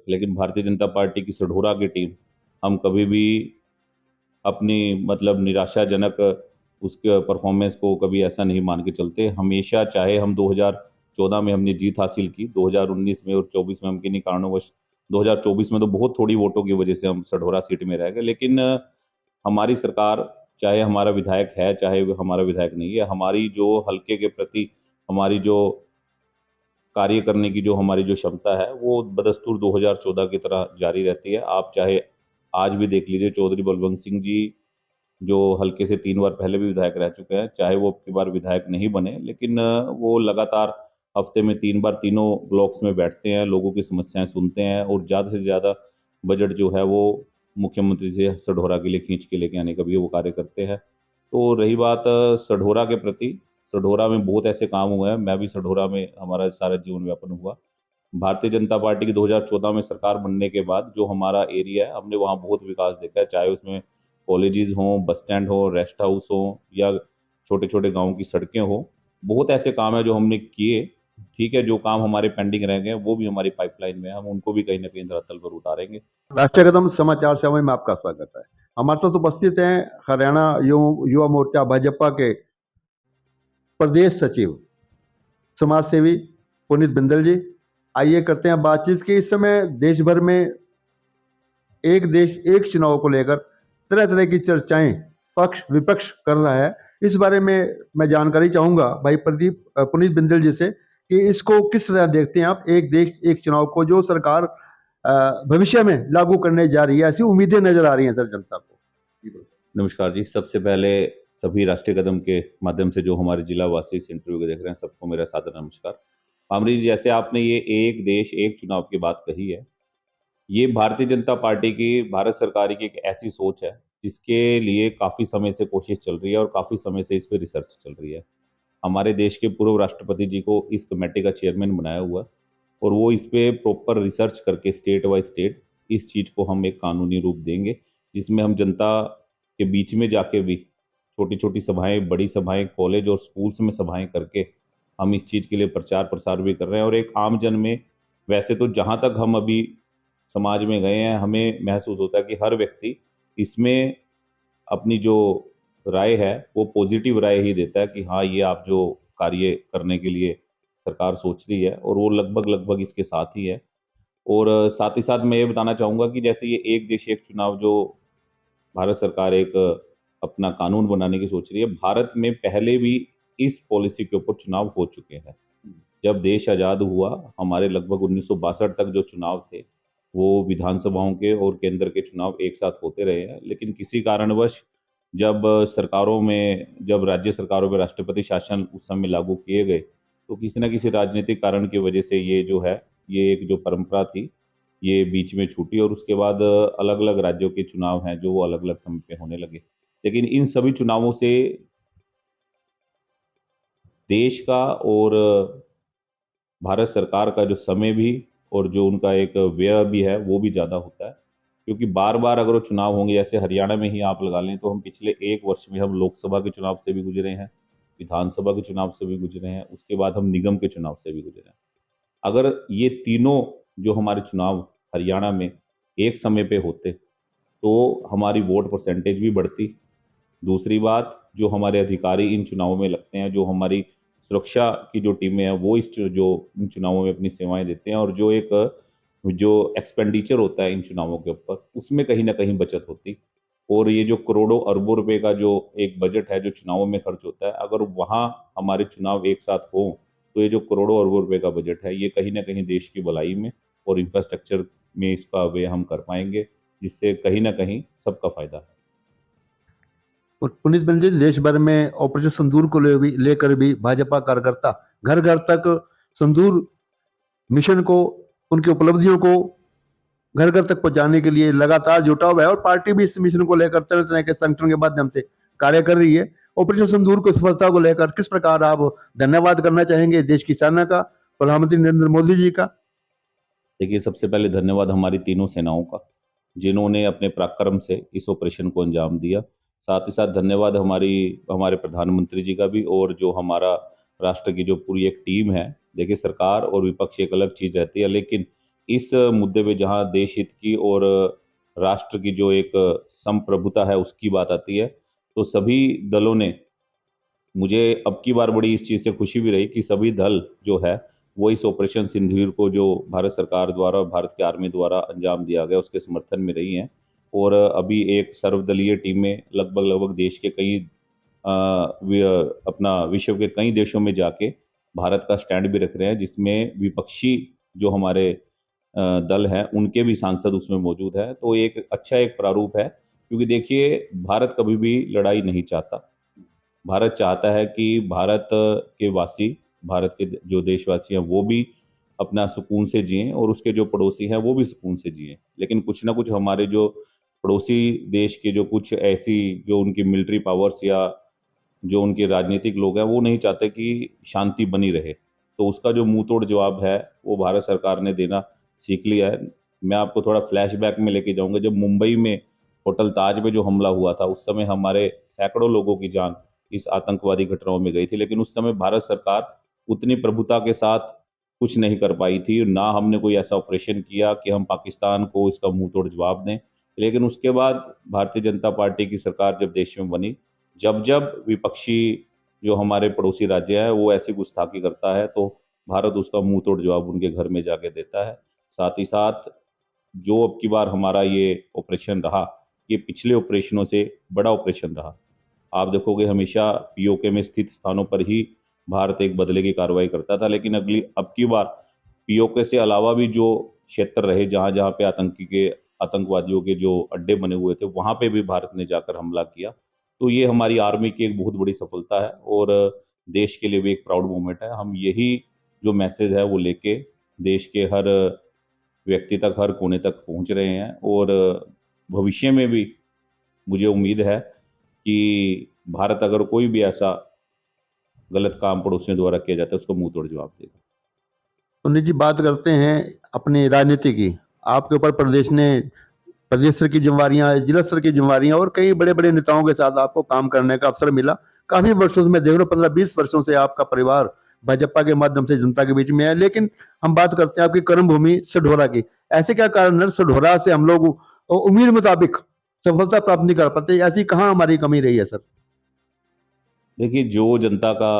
लेकिन भारतीय जनता पार्टी की सढौरा की टीम, हम कभी भी अपनी मतलब निराशाजनक उसके परफॉर्मेंस को कभी ऐसा नहीं मान के चलते। हमेशा चाहे हम 2014 में हमने जीत हासिल की, 2019 में और 24 में हम किन्हीं कारणोंवश 2024 में तो बहुत थोड़ी वोटों की वजह से हम सढौरा सीट में रह गए, लेकिन हमारी सरकार, चाहे हमारा विधायक है चाहे वो हमारा विधायक नहीं है, हमारी जो हल्के के प्रति हमारी जो कार्य करने की जो हमारी जो क्षमता है वो बदस्तूर 2014 की तरह जारी रहती है। आप चाहे आज भी देख लीजिए, चौधरी बलवंत सिंह जी जो हल्के से 3 बार पहले भी विधायक रह चुके हैं, चाहे वो अब की बार विधायक नहीं बने, लेकिन वो लगातार हफ्ते में 3 बार तीनों ब्लॉक्स में बैठते हैं, लोगों की समस्याएं सुनते हैं और ज़्यादा से ज़्यादा बजट जो है वो मुख्यमंत्री से सढौरा के लिए खींच के लेके आने का भी वो कार्य करते हैं। तो रही बात सढौरा के प्रति, सढौरा में बहुत ऐसे काम हुए हैं, मैं भी सढौरा में हमारा सारा जीवन यापन हुआ। भारतीय जनता पार्टी की 2014 में सरकार बनने के बाद जो हमारा एरिया है, हमने वहाँ बहुत विकास देखा है, चाहे उसमें कॉलेजेस हों, बस स्टैंड हो, रेस्ट हाउस हो या छोटे छोटे गांव की सड़कें हो। बहुत ऐसे काम है जो हमने किए। ठीक है, जो काम हमारे पेंडिंग रह गए वो भी हमारी पाइपलाइन में है, हम उनको भी कहीं ना कहीं धरातल पर उतारेंगे। राष्ट्रीय कदम समाचार सेवा में आपका स्वागत है। हमारे साथ उपस्थित हैं हरियाणा युवा मोर्चा भाजपा के प्रदेश सचिव समाज सेवी पुनीत बिंदल जी। आइए करते हैं बातचीत की। इस समय देश भर में एक देश एक चुनाव को लेकर तरह तरह की चर्चाएं पक्ष विपक्ष कर रहा है। इस बारे में मैं जानकारी चाहूंगा भाई पुनीत बिंदल जी से कि इसको किस तरह देखते हैं आप, एक देश एक चुनाव को जो सरकार भविष्य में लागू करने जा रही है, ऐसी उम्मीदें नजर आ रही हैं सर जनता को। नमस्कार जी, सबसे पहले सभी राष्ट्रीय कदम के माध्यम से जो हमारे जिला वासी इस इंटरव्यू को देख रहे हैं सबको मेरा सादर नमस्कार। अमरीश जी, जैसे आपने ये एक देश एक चुनाव की बात कही है, ये भारतीय जनता पार्टी की, भारत सरकार की एक ऐसी सोच है जिसके लिए काफी समय से कोशिश चल रही है और काफी समय से इस पे रिसर्च चल रही है। हमारे देश के पूर्व राष्ट्रपति जी को इस कमेटी का चेयरमैन बनाया हुआ है और वो इस पे प्रॉपर रिसर्च करके स्टेट बाय स्टेट इस चीज को हम एक कानूनी रूप देंगे, जिसमें हम जनता के बीच में जाके भी छोटी छोटी सभाएं, बड़ी सभाएं, कॉलेज और स्कूल्स में सभाएं करके हम इस चीज के लिए प्रचार प्रसार भी कर रहे हैं। और एक आम जन में, वैसे तो जहां तक हम अभी समाज में गए हैं, हमें महसूस होता है कि हर व्यक्ति इसमें अपनी जो राय है वो पॉजिटिव राय ही देता है कि हाँ, ये आप जो कार्य करने के लिए सरकार सोच रही है, और वो लगभग लगभग इसके साथ ही है। और साथ ही साथ मैं ये बताना चाहूंगा कि जैसे ये एक देश एक चुनाव जो भारत सरकार एक अपना कानून बनाने की सोच रही है, भारत में पहले भी इस पॉलिसी के ऊपर चुनाव हो चुके हैं। जब देश आज़ाद हुआ, हमारे लगभग 1962 तक जो चुनाव थे वो विधानसभाओं के और केंद्र के चुनाव एक साथ होते रहे हैं, लेकिन किसी कारणवश जब सरकारों में, जब राज्य सरकारों में राष्ट्रपति शासन उस समय लागू किए गए, तो किसी न किसी राजनीतिक कारण की वजह से ये जो है, ये एक जो परंपरा थी ये बीच में छूटी और उसके बाद अलग अलग राज्यों के चुनाव हैं जो वो अलग अलग समय पे होने लगे। लेकिन इन सभी चुनावों से देश का और भारत सरकार का जो समय भी और जो उनका एक व्यय भी है वो भी ज़्यादा होता है, क्योंकि बार बार अगर वो चुनाव होंगे, जैसे हरियाणा में ही आप लगा लें, तो हम पिछले एक वर्ष में हम लोकसभा के चुनाव से भी गुजरे हैं, विधानसभा के चुनाव से भी गुजरे हैं, उसके बाद हम निगम के चुनाव से भी गुजरे हैं। अगर ये तीनों जो हमारे चुनाव हरियाणा में एक समय पे होते तो हमारी वोट परसेंटेज भी बढ़ती। दूसरी बात, जो हमारे अधिकारी इन चुनावों में लगते हैं, जो हमारी सुरक्षा की जो टीमें हैं वो जो इन चुनावों में अपनी सेवाएं देते हैं, और जो एक जो एक्सपेंडिचर होता है इन चुनावों के ऊपर, उसमें कहीं ना कहीं बचत होती। और ये जो करोड़ों अरबों रुपए का जो एक बजट है जो चुनावों में खर्च होता है, अगर वहाँ हमारे चुनाव एक साथ हो तो ये जो करोड़ों अरबों रुपए का बजट है ये कहीं ना कहीं देश की भलाई में और इंफ्रास्ट्रक्चर में इसका व्यय हम कर पाएंगे, जिससे कहीं ना कहीं सबका फायदा है। और पुनीत बिंदल जी, देश भर में ऑपरेशन सिंदूर को लेकर भी भाजपा कार्यकर्ता घर घर तक सिंदूर मिशन को, उनकी उपलब्धियों को घर घर तक पहुंचाने के लिए लगातार जुटा हुआ है और पार्टी भी इस मिशन को लेकर तरह तरह के संगठन के माध्यम से कार्य कर रही है। ऑपरेशन सिंदूर को सफलता को लेकर किस प्रकार आप धन्यवाद करना चाहेंगे देश की सेना का, प्रधानमंत्री नरेंद्र मोदी जी का? देखिए, सबसे पहले धन्यवाद हमारी तीनों सेनाओं का, जिन्होंने अपने पराक्रम से इस ऑपरेशन को अंजाम दिया। साथ ही साथ धन्यवाद हमारे प्रधानमंत्री जी का भी, और जो हमारा राष्ट्र की जो पूरी एक टीम है। देखिए, सरकार और विपक्ष एक अलग चीज रहती है, लेकिन इस मुद्दे पे जहां देश हित की और राष्ट्र की जो एक संप्रभुता है उसकी बात आती है, तो सभी दलों ने, मुझे अब की बार बड़ी इस चीज़ से खुशी भी रही कि सभी दल जो है वो इस ऑपरेशन सिंदूर को जो भारत सरकार द्वारा, भारत की आर्मी द्वारा अंजाम दिया गया उसके समर्थन में रही हैं। और अभी एक सर्वदलीय टीम में लगभग लगभग देश के कई अपना विश्व के कई देशों में जाके भारत का स्टैंड भी रख रहे हैं, जिसमें विपक्षी जो हमारे दल हैं उनके भी सांसद उसमें मौजूद है। तो एक अच्छा एक प्रारूप है, क्योंकि देखिए भारत कभी भी लड़ाई नहीं चाहता। भारत चाहता है कि भारत के वासी, भारत के जो देशवासी हैं वो भी अपना सुकून से जिएं और उसके जो पड़ोसी हैं वो भी सुकून से जिएं। लेकिन कुछ ना कुछ हमारे जो पड़ोसी देश के जो कुछ ऐसी जो उनकी मिलिट्री पावर्स या जो उनके राजनीतिक लोग हैं वो नहीं चाहते कि शांति बनी रहे। तो उसका जो मुंह तोड़ जवाब है वो भारत सरकार ने देना सीख लिया है। मैं आपको थोड़ा फ्लैशबैक में लेके जाऊंगा, जब मुंबई में होटल ताज में जो हमला हुआ था उस समय हमारे सैकड़ों लोगों की जान इस आतंकवादी घटनाओं में गई थी, लेकिन उस समय भारत सरकार उतनी प्रभुता के साथ कुछ नहीं कर पाई थी, ना हमने कोई ऐसा ऑपरेशन किया कि हम पाकिस्तान को इसका मुंह तोड़ जवाब दें। लेकिन उसके बाद भारतीय जनता पार्टी की सरकार जब देश में बनी, जब जब विपक्षी जो हमारे पड़ोसी राज्य है वो ऐसी गुस्ताखी करता है, तो भारत उसका मुंह तोड़ जवाब उनके घर में जाके देता है। साथ ही साथ जो अब की बार हमारा ये ऑपरेशन रहा, ये पिछले ऑपरेशनों से बड़ा ऑपरेशन रहा। आप देखोगे हमेशा पीओके में स्थित स्थानों पर ही भारत एक बदले की कार्रवाई करता था, लेकिन अगली अब की बार पीओके से अलावा भी जो क्षेत्र रहे जहां जहां पे आतंकवादियों के जो अड्डे बने हुए थे वहां पे भी भारत ने जाकर हमला किया। तो ये हमारी आर्मी की एक बहुत बड़ी सफलता है और देश के लिए भी एक प्राउड मोमेंट है। हम यही जो मैसेज है वो लेके देश के हर व्यक्ति तक, हर कोने तक पहुंच रहे हैं। और भविष्य में भी मुझे उम्मीद है कि भारत अगर कोई भी ऐसा गलत काम पड़ोसियों द्वारा किया जाता है उसको मुंह तोड़ जवाब देगा। पुनीत जी, बात करते हैं अपनी राजनीति की। आपके ऊपर प्रदेश ने प्रदेश स्तर की जिम्मेवारियां, जिला स्तर की जिम्मेवारियां और कई बड़े बड़े नेताओं के साथ आपको काम करने का अवसर मिला। काफी वर्षों से मैं देख रहा हूँ, 15-20 वर्षों से आपका परिवार भाजपा के माध्यम से जनता के बीच में है। लेकिन हम बात करते हैं आपकी कर्म भूमि सढौरा की। ऐसे क्या कारण है सढौरा से हम लोग उम्मीद मुताबिक सफलता प्राप्त नहीं कर पाते? ऐसी कहाँ हमारी कमी रही है सर? देखिए, जो जनता का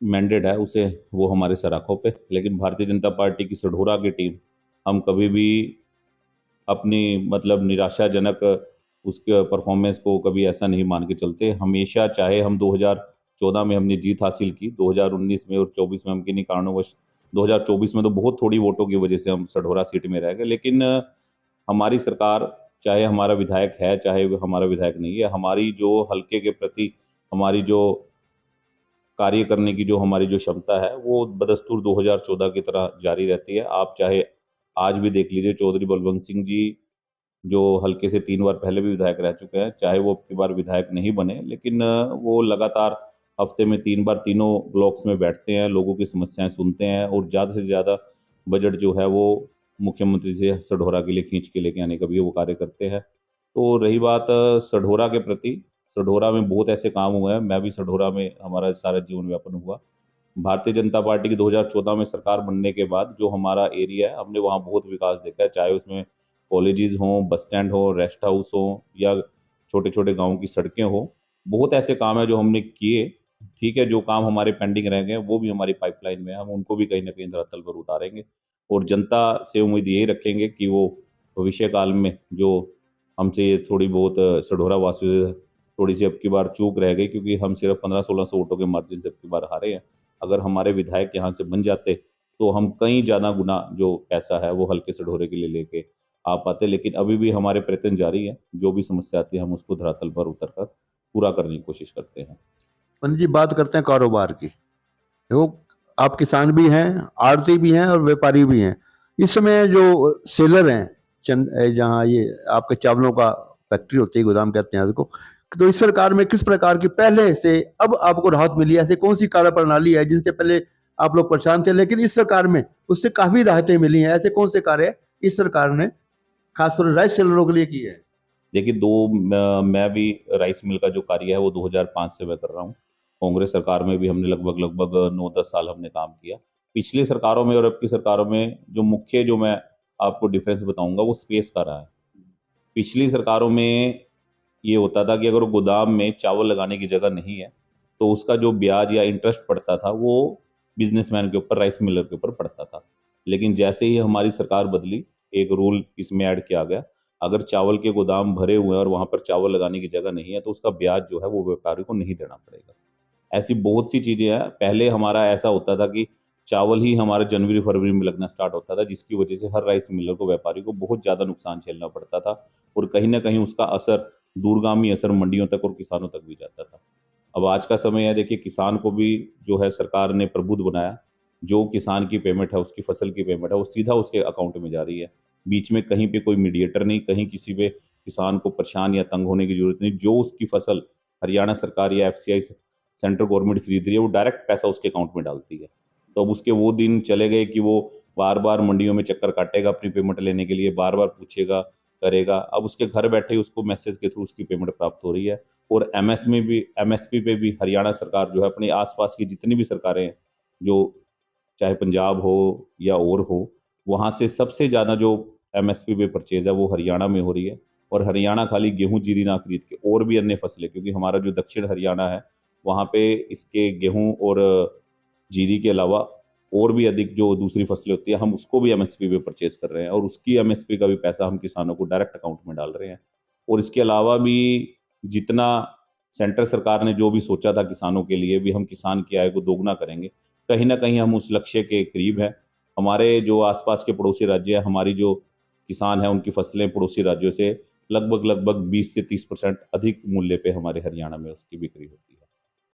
मैंडेट है उसे वो हमारे सर आंखों पे, लेकिन भारतीय जनता पार्टी की सढौरा की टीम हम कभी भी अपनी मतलब निराशाजनक उसके परफॉर्मेंस को कभी ऐसा नहीं मान के चलते। हमेशा, चाहे हम 2014 में हमने जीत हासिल की, 2019 में और 24 में हम किन्हीं कारणोंवश, 2024 में तो बहुत थोड़ी वोटों की वजह से हम सढौरा सीट में रह गए, लेकिन हमारी सरकार, चाहे हमारा विधायक है चाहे वो हमारा विधायक नहीं है, हमारी जो हल्के के प्रति हमारी जो कार्य करने की जो हमारी जो क्षमता है वो बदस्तूर 2014 की तरह जारी रहती है। आप चाहे आज भी देख लीजिए, चौधरी बलवंत सिंह जी जो हल्के से 3 बार पहले भी विधायक रह चुके हैं, चाहे वो अब की बार विधायक नहीं बने, लेकिन वो लगातार हफ्ते में 3 बार तीनों ब्लॉक्स में बैठते हैं, लोगों की समस्याएं सुनते हैं और ज़्यादा से ज़्यादा बजट जो है वो मुख्यमंत्री से सढौरा के लिए खींच के लेके आने का भी वो कार्य करते हैं। तो रही बात सढौरा के प्रति, सढौरा में बहुत ऐसे काम हुए हैं, मैं भी सढौरा में हमारा सारा जीवन व्यापन हुआ। भारतीय जनता पार्टी की 2014 में सरकार बनने के बाद जो हमारा एरिया है हमने वहाँ बहुत विकास देखा है, चाहे उसमें कॉलेजेस हों, बस स्टैंड हो, रेस्ट हाउस हो या छोटे छोटे गाँव की सड़कें हो। बहुत ऐसे काम है जो हमने किए। ठीक है, जो काम हमारे पेंडिंग रह गए वो भी हमारी पाइपलाइन में है, हम उनको भी कहीं ना कहीं धरातल पर उतारेंगे और जनता से उम्मीद यही रखेंगे कि वो भविष्य काल में जो हमसे ये थोड़ी बहुत सढौरा वासियों से थोड़ी सी अब की बार चूक रह गई, क्योंकि हम सिर्फ 1500-1600 वोटों के मार्जिन से अब की बार हारे हैं। अगर हमारे विधायक यहाँ से बन जाते तो हम कई ज़्यादा गुना जो पैसा है वो हल्के से ढोरे के लिए लेके आ पाते। लेकिन अभी भी हमारे प्रयत्न जारी है, जो भी समस्या आती है हम उसको धरातल पर उतर कर पूरा करने की कोशिश करते हैं। पुनीत जी, बात करते हैं कारोबार की। देखो, आप किसान भी हैं, आड़ती भी हैं और व्यापारी भी हैं। इस समय जो सेलर हैं, जहाँ ये आपके चावलों का फैक्ट्री होती है, गोदाम कहते हैं उसको, तो इस सरकार में किस प्रकार की पहले से अब आपको राहत मिली है? ऐसी कौन सी कार्य प्रणाली है जिनसे पहले आप लोग परेशान थे लेकिन इस सरकार में उससे काफी राहतें मिली हैं? ऐसे कौन से कार्य इस सरकार ने खासतौर से राइस सेलरों के लिए किए हैं? देखिए, मैं भी राइस मिल का जो कार्य है वो 2005 से मैं कर रहा हूँ। कांग्रेस सरकार में भी हमने लगभग लगभग 9-10 साल हमने काम किया। पिछली सरकारों में और अब की सरकारों में जो मुख्य जो मैं आपको डिफरेंस बताऊंगा वो स्पेस का रहा है। पिछली सरकारों में ये होता था कि अगर गोदाम में चावल लगाने की जगह नहीं है तो उसका जो ब्याज या इंटरेस्ट पड़ता था वो बिजनेसमैन के ऊपर, राइस मिलर के ऊपर पड़ता था। लेकिन जैसे ही हमारी सरकार बदली, एक रूल इसमें ऐड किया गया, अगर चावल के गोदाम भरे हुए हैं और वहां पर चावल लगाने की जगह नहीं है तो उसका ब्याज जो है वो व्यापारी को नहीं देना पड़ेगा। ऐसी बहुत सी चीजें हैं। पहले हमारा ऐसा होता था कि चावल ही हमारा जनवरी फरवरी में लगना स्टार्ट होता था, जिसकी वजह से हर राइस मिलर को, व्यापारी को बहुत ज्यादा नुकसान झेलना पड़ता था और कहीं ना कहीं उसका असर, दूरगामी असर मंडियों तक और किसानों तक भी जाता था। अब आज का समय है, देखिए किसान को भी जो है सरकार ने प्रबुद्ध बनाया। जो किसान की पेमेंट है, उसकी फसल की पेमेंट है, वो सीधा उसके अकाउंट में जा रही है। बीच में कहीं पे कोई मीडिएटर नहीं, कहीं किसी पे किसान को परेशान या तंग होने की जरूरत नहीं। जो उसकी फसल हरियाणा सरकार या एफसीआई सेंट्रल गवर्नमेंट खरीद रही है वो डायरेक्ट पैसा उसके अकाउंट में डालती है। तो अब उसके वो दिन चले गए कि वो बार बार मंडियों में चक्कर काटेगा अपनी पेमेंट लेने के लिए, बार बार पूछेगा, करेगा। अब उसके घर बैठे ही उसको मैसेज के थ्रू उसकी पेमेंट प्राप्त हो रही है। और एमएसपी पे भी हरियाणा सरकार जो है, अपने आसपास की जितनी भी सरकारें हैं, जो चाहे पंजाब हो या और हो, वहां से सबसे ज्यादा जो एमएसपी पे परचेज है वो हरियाणा में हो रही है। और हरियाणा खाली गेहूं जीरी ना खरीद के और भी अन्य फसलें, क्योंकि हमारा जो दक्षिण हरियाणा है वहां पे इसके गेहूं और जीरी के अलावा और भी अधिक जो दूसरी फसलें होती है, हम उसको भी एमएसपी पे परचेज कर रहे हैं और उसकी एमएसपी का भी पैसा हम किसानों को डायरेक्ट अकाउंट में डाल रहे हैं। और इसके अलावा भी जितना सेंटर सरकार ने जो भी सोचा था किसानों के लिए, भी हम किसान की आय को दोगुना करेंगे, कहीं ना कहीं हम उस लक्ष्य के करीब हैं। हमारे जो आसपास के पड़ोसी राज्य हैं, हमारी जो किसान हैं उनकी फसलें पड़ोसी राज्यों से लगभग लगभग 20 से 30% अधिक मूल्य पे हमारे हरियाणा में उसकी बिक्री होती है।